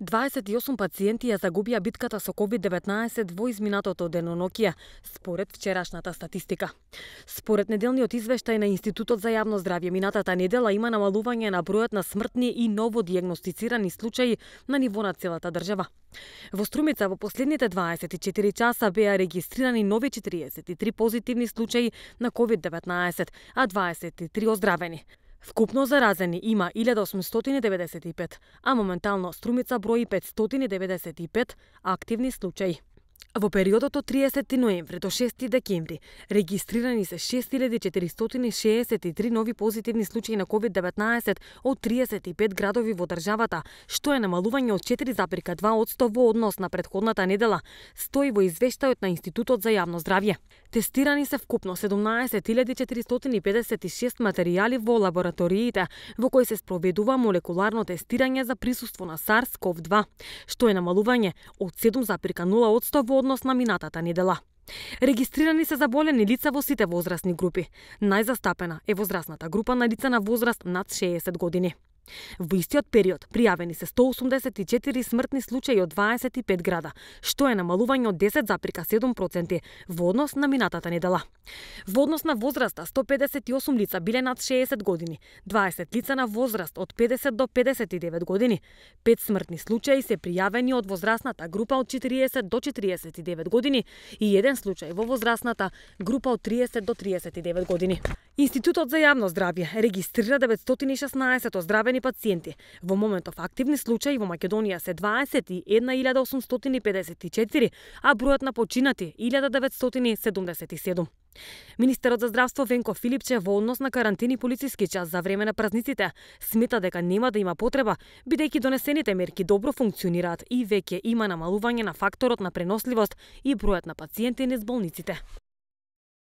28 пациенти ја загубија битката со COVID-19 во изминатото деноноќие, според вчерашната статистика. Според неделниот извештај на Институтот за јавно здравје, минатата недела има намалување на бројот на смртни и новодијагностицирани случаи на ниво на целата држава. Во Струмица во последните 24 часа беа регистрирани нови 43 позитивни случаи на COVID-19, а 23 оздравени. Вкупно заразени има 1895, а моментално Струмица брои 595 активни случаи. Во периодот од 30 ноември до 6 декември регистрирани се 6463 нови позитивни случаи на COVID-19 од 35 градови во државата, што е намалување од 4,2% во однос на претходната недела, стои во извештајот на Институтот за јавно здравје. Тестирани се вкупно 17456 материјали во лабораториите, во кои се спроведува молекуларно тестирање за присуство на SARS-CoV-2, што е намалување од 7,0% во однос на минатата недела. Регистрирани се заболени лица во сите возрастни групи. Најзастапена е возрастната група на лица на возраст над 60 години. Во истиот период пријавени се 184 смртни случаи од 25 града, што е намалување од 10,7% во однос на минатата недела. Во однос на возраста, 158 лица биле над 60 години, 20 лица на возраст од 50 до 59 години, 5 смртни случаи се пријавени од возрастната група од 40 до 49 години и 1 случај во возрастната група од 30 до 39 години. Институтот за јавно здравје регистрира 916 оздравени пациенти. Во моментов активни случаи во Македонија се 21.854, а бројот на починати 1977. Министерот за здравство Венко Филипче во однос на карантини полициски час за време на празниците смета дека нема да има потреба, бидејќи донесените мерки добро функционираат и веќе има намалување на факторот на преносливост и бројот на пациенти низ болниците.